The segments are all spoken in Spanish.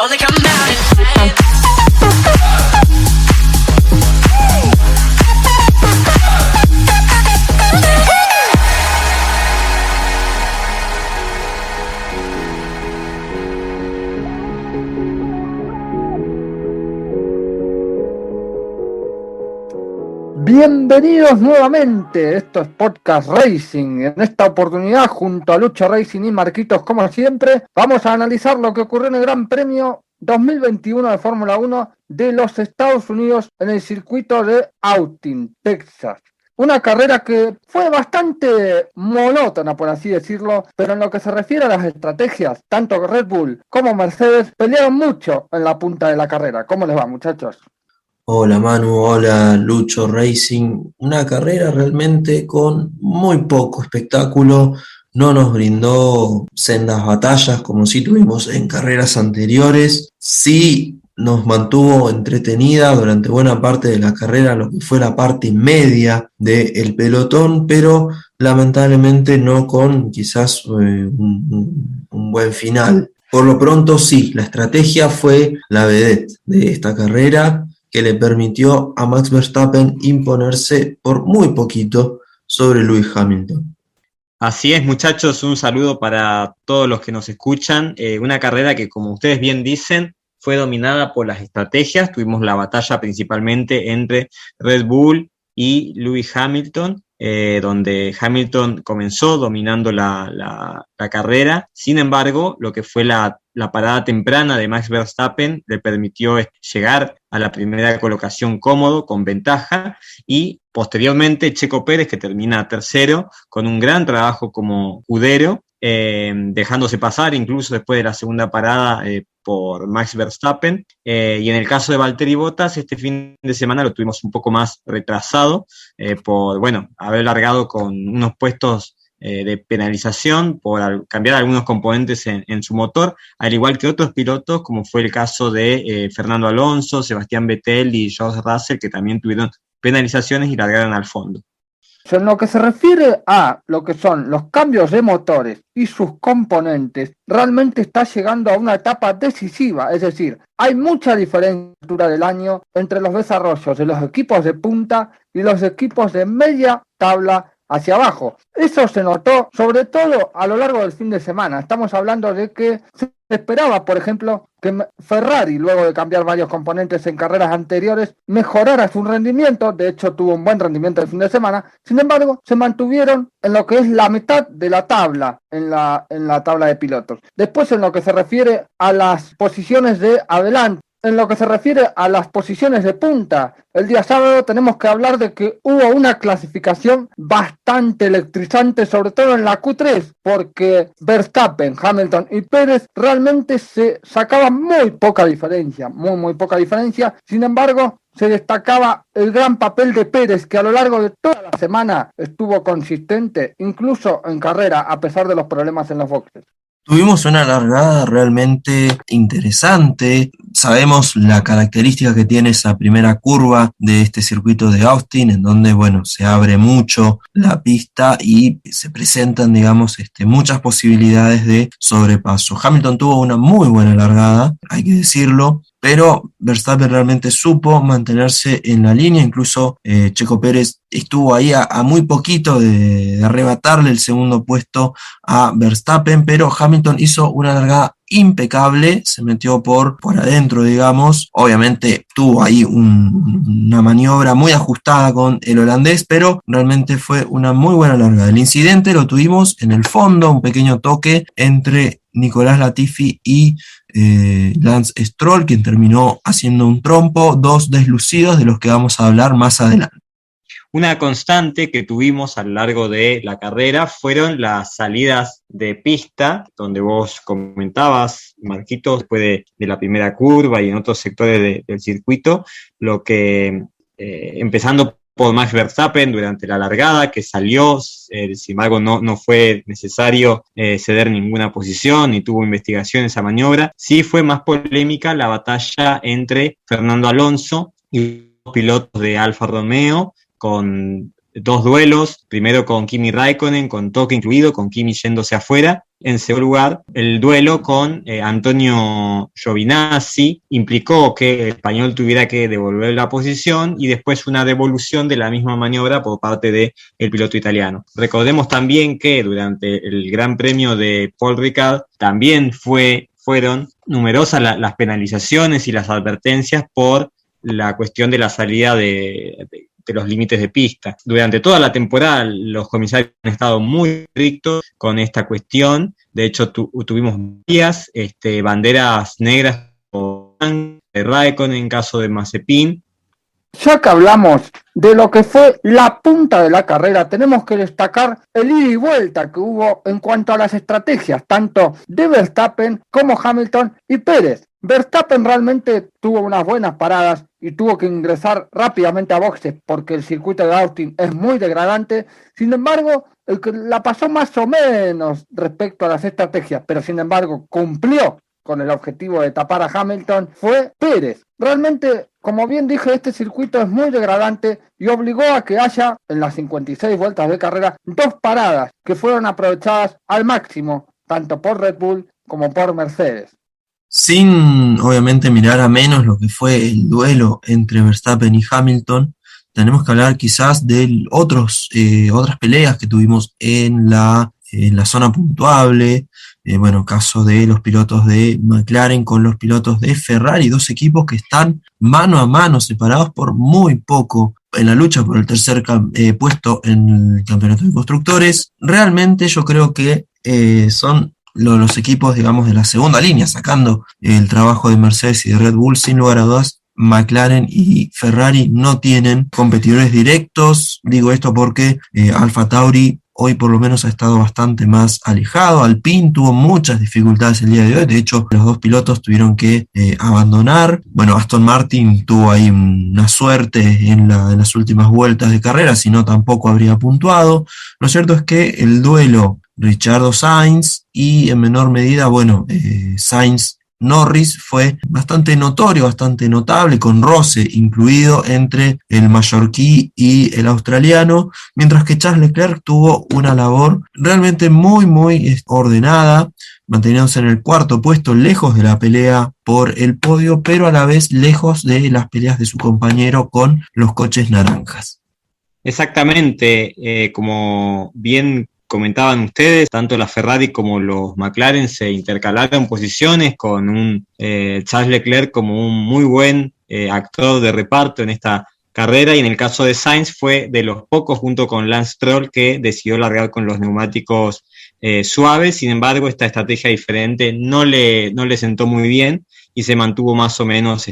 Only come out at night. Bienvenidos nuevamente, esto es Podcast Racing. En esta oportunidad, junto a Lucho Racing y Marquitos, como siempre, vamos a analizar lo que ocurrió en el Gran Premio 2021 de Fórmula 1 de los Estados Unidos en el circuito de Austin, Texas. Una carrera que fue bastante monótona, por así decirlo, pero en lo que se refiere a las estrategias, tanto Red Bull como Mercedes pelearon mucho en la punta de la carrera. ¿Cómo les va, muchachos? Hola Manu, hola Lucho Racing. Una carrera realmente con muy poco espectáculo. No nos brindó sendas batallas como sí tuvimos en carreras anteriores. Sí nos mantuvo entretenida durante buena parte de la carrera, lo que fue la parte media del pelotón, pero lamentablemente no con quizás un buen final. Por lo pronto sí, la estrategia fue la vedette de esta carrera, que le permitió a Max Verstappen imponerse por muy poquito sobre Lewis Hamilton. Así es, muchachos, un saludo para todos los que nos escuchan. Una carrera que, como ustedes bien dicen, fue dominada por las estrategias. Tuvimos la batalla principalmente entre Red Bull y Lewis Hamilton, donde Hamilton comenzó dominando la carrera. Sin embargo, lo que fue la parada temprana de Max Verstappen le permitió llegar a la primera colocación cómodo, con ventaja, y posteriormente Checo Pérez, que termina tercero, con un gran trabajo como escudero, dejándose pasar incluso después de la segunda parada por Max Verstappen, y en el caso de Valtteri Bottas, este fin de semana lo tuvimos un poco más retrasado por haber largado con unos puestos de penalización por cambiar algunos componentes en su motor, al igual que otros pilotos, como fue el caso de Fernando Alonso, Sebastián Vettel y George Russell, que también tuvieron penalizaciones y largaron al fondo. En lo que se refiere a lo que son los cambios de motores y sus componentes, realmente está llegando a una etapa decisiva, es decir, hay mucha diferencia del año entre los desarrollos de los equipos de punta y los equipos de media tabla hacia abajo. Eso se notó sobre todo a lo largo del fin de semana. Estamos hablando de que se esperaba, por ejemplo, que Ferrari, luego de cambiar varios componentes en carreras anteriores, mejorara su rendimiento. De hecho, tuvo un buen rendimiento el fin de semana. Sin embargo, se mantuvieron en lo que es la mitad de la tabla, en la tabla de pilotos. Después, en lo que se refiere a las posiciones de adelante, en lo que se refiere a las posiciones de punta, el día sábado tenemos que hablar de que hubo una clasificación bastante electrizante, sobre todo en la Q3, porque Verstappen, Hamilton y Pérez realmente se sacaban muy poca diferencia, muy poca diferencia. Sin embargo, se destacaba el gran papel de Pérez, que a lo largo de toda la semana estuvo consistente, incluso en carrera, a pesar de los problemas en los boxes. Tuvimos una largada realmente interesante. Sabemos la característica que tiene esa primera curva de este circuito de Austin, en donde, se abre mucho la pista y se presentan, muchas posibilidades de sobrepaso. Hamilton tuvo una muy buena largada, hay que decirlo, pero Verstappen realmente supo mantenerse en la línea. Incluso Checo Pérez estuvo ahí a muy poquito de arrebatarle el segundo puesto a Verstappen, pero Hamilton hizo una largada impecable, se metió por adentro, obviamente tuvo ahí una maniobra muy ajustada con el holandés, pero realmente fue una muy buena largada. El incidente lo tuvimos en el fondo, un pequeño toque entre Nicolás Latifi y Lance Stroll, quien terminó haciendo un trompo, dos deslucidos de los que vamos a hablar más adelante. Una constante que tuvimos a lo largo de la carrera fueron las salidas de pista, donde vos comentabas, Marquitos, después de la primera curva y en otros sectores del circuito, lo que empezando por Max Verstappen durante la largada, que salió, sin embargo no fue necesario ceder ninguna posición, ni tuvo investigación esa maniobra. Sí fue más polémica la batalla entre Fernando Alonso y los pilotos de Alfa Romeo, con dos duelos, primero con Kimi Raikkonen, con toque incluido, con Kimi yéndose afuera. En segundo lugar, el duelo con Antonio Giovinazzi implicó que el español tuviera que devolver la posición y después una devolución de la misma maniobra por parte del piloto italiano. Recordemos también que durante el Gran Premio de Paul Ricard también fueron numerosas las penalizaciones y las advertencias por la cuestión de la salida de los límites de pista. Durante toda la temporada los comisarios han estado muy estrictos con esta cuestión. De hecho, tuvimos varias banderas negras de Raikkonen en caso de Mazepin. Ya que hablamos de lo que fue la punta de la carrera, tenemos que destacar el ida y vuelta que hubo en cuanto a las estrategias, tanto de Verstappen como Hamilton y Pérez. Verstappen realmente tuvo unas buenas paradas y tuvo que ingresar rápidamente a boxes porque el circuito de Austin es muy degradante. Sin embargo, el que la pasó más o menos respecto a las estrategias, pero sin embargo cumplió con el objetivo de tapar a Hamilton, fue Pérez. Realmente, como bien dije, este circuito es muy degradante y obligó a que haya, en las 56 vueltas de carrera, dos paradas que fueron aprovechadas al máximo, tanto por Red Bull como por Mercedes. Sin, obviamente, mirar a menos lo que fue el duelo entre Verstappen y Hamilton, tenemos que hablar quizás de otras peleas que tuvimos en la zona puntuable. Caso de los pilotos de McLaren con los pilotos de Ferrari, dos equipos que están mano a mano, separados por muy poco en la lucha por el tercer puesto en el campeonato de constructores. Realmente yo creo que son los equipos, digamos, de la segunda línea, sacando el trabajo de Mercedes y de Red Bull. Sin lugar a dudas, McLaren y Ferrari no tienen competidores directos. Digo esto porque Alfa Tauri hoy por lo menos ha estado bastante más alejado. Alpine tuvo muchas dificultades el día de hoy. De hecho, los dos pilotos tuvieron que abandonar. Aston Martin tuvo ahí una suerte en las últimas vueltas de carrera, si no tampoco habría puntuado. Lo cierto es que el duelo Ricciardo-Sainz y en menor medida, Sainz-Norris fue bastante notorio, bastante notable, con roce incluido entre el mallorquí y el australiano, mientras que Charles Leclerc tuvo una labor realmente muy, muy ordenada, manteniéndose en el cuarto puesto, lejos de la pelea por el podio, pero a la vez lejos de las peleas de su compañero con los coches naranjas. Exactamente, como bien comentaban ustedes, tanto la Ferrari como los McLaren se intercalaron posiciones con un Charles Leclerc como un muy buen actor de reparto en esta carrera, y en el caso de Sainz fue de los pocos junto con Lance Stroll que decidió largar con los neumáticos suaves. Sin embargo, esta estrategia diferente no le sentó muy bien y se mantuvo más o menos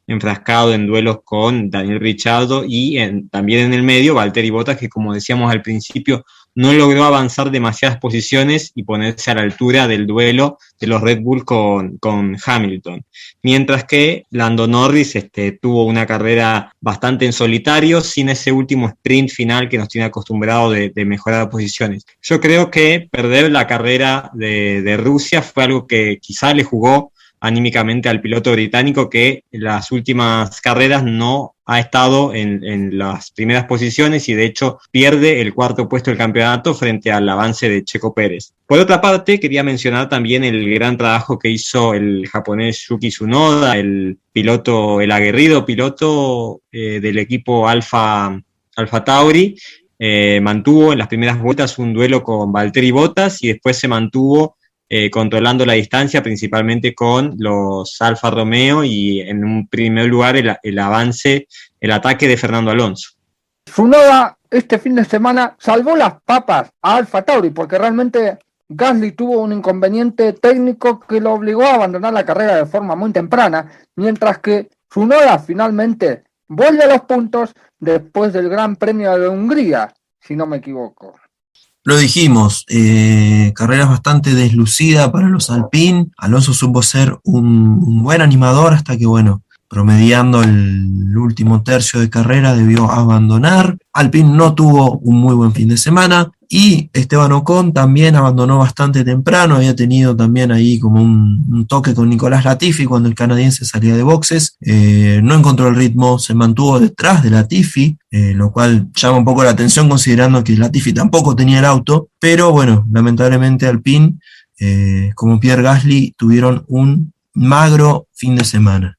enfrascado en duelos con Daniel Ricciardo y también en el medio Valtteri Bottas, que como decíamos al principio no logró avanzar demasiadas posiciones y ponerse a la altura del duelo de los Red Bull con Hamilton. Mientras que Lando Norris tuvo una carrera bastante en solitario, sin ese último sprint final que nos tiene acostumbrado de mejorar posiciones. Yo creo que perder la carrera de Rusia fue algo que quizá le jugó anímicamente al piloto británico, que en las últimas carreras no ha estado en las primeras posiciones y de hecho pierde el cuarto puesto del campeonato frente al avance de Checo Pérez. Por otra parte, quería mencionar también el gran trabajo que hizo el japonés Yuki Tsunoda, el aguerrido piloto del equipo Alfa Tauri. Mantuvo en las primeras vueltas un duelo con Valtteri Bottas y después se mantuvo controlando la distancia principalmente con los Alfa Romeo y en un primer lugar el avance, el ataque de Fernando Alonso. Tsunoda este fin de semana salvó las papas a Alfa Tauri porque realmente Gasly tuvo un inconveniente técnico que lo obligó a abandonar la carrera de forma muy temprana, mientras que Tsunoda finalmente vuelve a los puntos después del Gran Premio de Hungría, si no me equivoco. Lo dijimos, carreras bastante deslucida para los Alpine. Alonso supo ser un buen animador hasta que, promediando el último tercio de carrera, debió abandonar. Alpine no tuvo un muy buen fin de semana y Esteban Ocon también abandonó bastante temprano, había tenido también ahí como un toque con Nicolás Latifi cuando el canadiense salía de boxes, no encontró el ritmo, se mantuvo detrás de Latifi, lo cual llama un poco la atención considerando que Latifi tampoco tenía el auto, pero bueno, lamentablemente Alpine, como Pierre Gasly, tuvieron un magro fin de semana.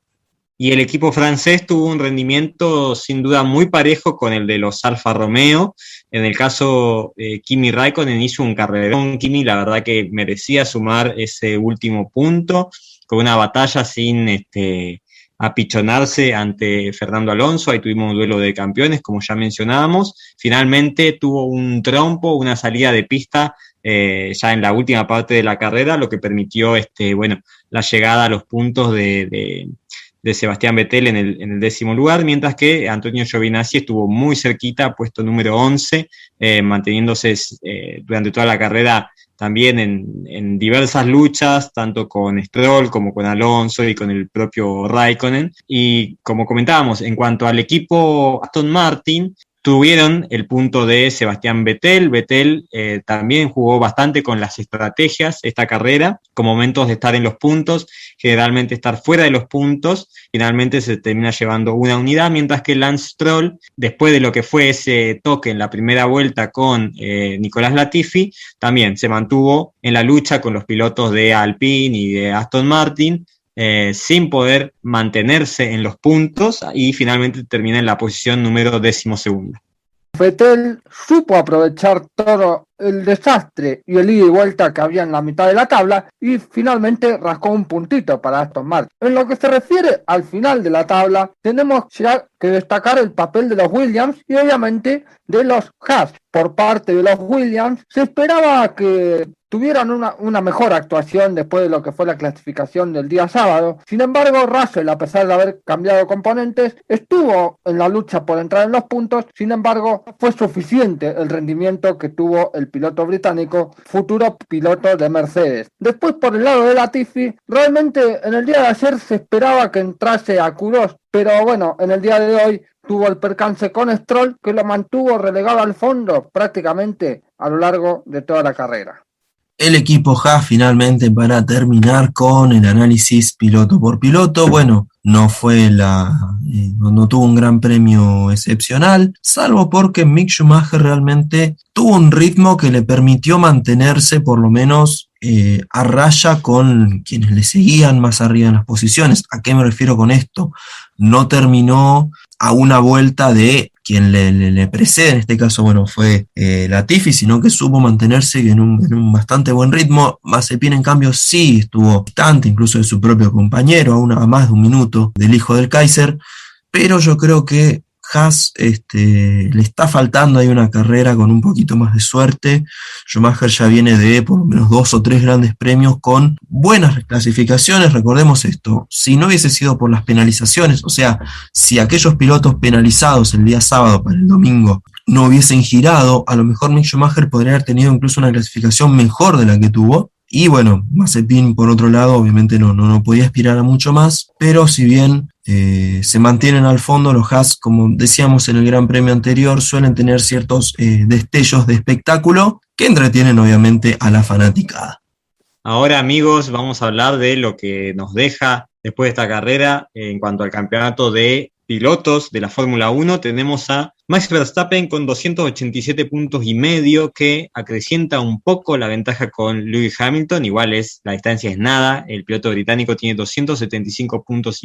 Y el equipo francés tuvo un rendimiento sin duda muy parejo con el de los Alfa Romeo. En el caso Kimi Raikkonen hizo un carrerón. Kimi la verdad que merecía sumar ese último punto con una batalla sin apichonarse ante Fernando Alonso. Ahí tuvimos un duelo de campeones, como ya mencionábamos. Finalmente tuvo un trompo, una salida de pista ya en la última parte de la carrera, lo que permitió la llegada a los puntos de Sebastián Vettel en el 10º lugar, mientras que Antonio Giovinazzi estuvo muy cerquita, puesto número 11, manteniéndose durante toda la carrera también en diversas luchas, tanto con Stroll como con Alonso y con el propio Raikkonen. Y como comentábamos, en cuanto al equipo Aston Martin, tuvieron el punto de Sebastián Vettel. Vettel también jugó bastante con las estrategias esta carrera, con momentos de estar en los puntos, generalmente estar fuera de los puntos, finalmente se termina llevando una unidad, mientras que Lance Stroll, después de lo que fue ese toque en la primera vuelta con Nicolás Latifi, también se mantuvo en la lucha con los pilotos de Alpine y de Aston Martin, sin poder mantenerse en los puntos y finalmente termina en la posición número 12ª. Vettel supo aprovechar todo el desastre y el ida y vuelta que había en la mitad de la tabla y finalmente rascó un puntito para Aston Martin. En lo que se refiere al final de la tabla, tenemos ya que destacar el papel de los Williams y obviamente de los Haas. Por parte de los Williams se esperaba que tuvieran una mejor actuación después de lo que fue la clasificación del día sábado. Sin embargo, Russell, a pesar de haber cambiado componentes, estuvo en la lucha por entrar en los puntos. Sin embargo, fue suficiente el rendimiento que tuvo el piloto británico, futuro piloto de Mercedes. Después, por el lado de Latifi, realmente en el día de ayer se esperaba que entrase a Q2, pero bueno, en el día de hoy tuvo el percance con Stroll, que lo mantuvo relegado al fondo prácticamente a lo largo de toda la carrera. El equipo Haas finalmente, para terminar con el análisis piloto por piloto, bueno, no tuvo un gran premio excepcional, salvo porque Mick Schumacher realmente tuvo un ritmo que le permitió mantenerse por lo menos a raya con quienes le seguían más arriba en las posiciones. ¿A qué me refiero con esto? No terminó a una vuelta de quien le precede, en este caso, bueno, fue Latifi, sino que supo mantenerse en un bastante buen ritmo. Mazepin, en cambio, sí estuvo distante, incluso de su propio compañero, a más de un minuto del hijo del Kaiser, pero yo creo que Haas le está faltando ahí una carrera con un poquito más de suerte. Schumacher ya viene de por lo menos 2 o 3 grandes premios con buenas clasificaciones. Recordemos esto, si no hubiese sido por las penalizaciones, o sea, si aquellos pilotos penalizados el día sábado para el domingo no hubiesen girado, a lo mejor Mick Schumacher podría haber tenido incluso una clasificación mejor de la que tuvo. Y bueno, Mazepin, por otro lado, obviamente no podía aspirar a mucho más, pero si bien se mantienen al fondo, los Haas, como decíamos en el Gran Premio anterior, suelen tener ciertos destellos de espectáculo que entretienen obviamente a la fanaticada. Ahora, amigos, vamos a hablar de lo que nos deja después de esta carrera en cuanto al campeonato de pilotos de la Fórmula 1. Tenemos a Max Verstappen con 287,5 puntos, que acrecienta un poco la ventaja con Lewis Hamilton. Igual la distancia es nada, el piloto británico tiene 275,5 puntos,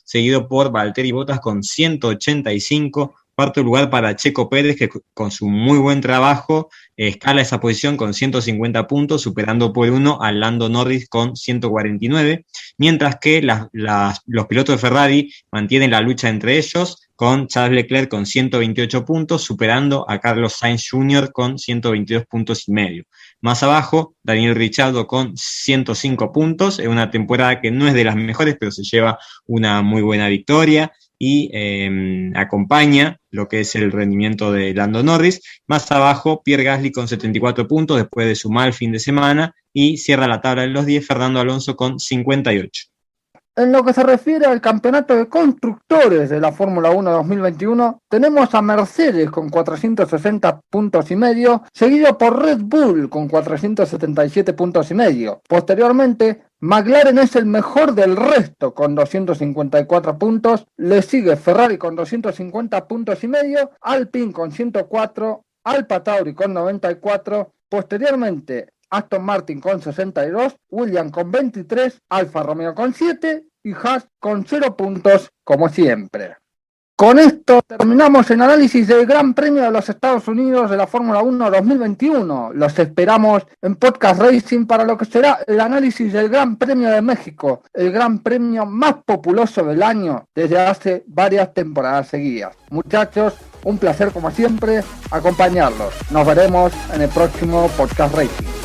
seguido por Valtteri Bottas con 185. Cuarto lugar para Checo Pérez, que con su muy buen trabajo escala esa posición con 150 puntos, superando por 1 a Lando Norris con 149, mientras que los pilotos de Ferrari mantienen la lucha entre ellos, con Charles Leclerc con 128 puntos, superando a Carlos Sainz Jr. con 122,5 puntos. Más abajo, Daniel Ricciardo con 105 puntos, en una temporada que no es de las mejores, pero se lleva una muy buena victoria y acompaña lo que es el rendimiento de Lando Norris. Más abajo, Pierre Gasly con 74 puntos después de su mal fin de semana, y cierra la tabla de los 10 Fernando Alonso con 58. En lo que se refiere al campeonato de constructores de la Fórmula 1 2021, tenemos a Mercedes con 460 puntos y medio, seguido por Red Bull con 477 puntos y medio. Posteriormente, McLaren es el mejor del resto con 254 puntos, le sigue Ferrari con 250 puntos y medio, Alpine con 104, Alfa Tauri con 94, posteriormente Aston Martin con 62, Williams con 23, Alfa Romeo con 7 y Haas con 0 puntos como siempre. Con esto terminamos el análisis del Gran Premio de los Estados Unidos de la Fórmula 1 2021. Los esperamos en Podcast Racing para lo que será el análisis del Gran Premio de México, el Gran Premio más populoso del año desde hace varias temporadas seguidas. Muchachos, un placer como siempre acompañarlos. Nos veremos en el próximo Podcast Racing.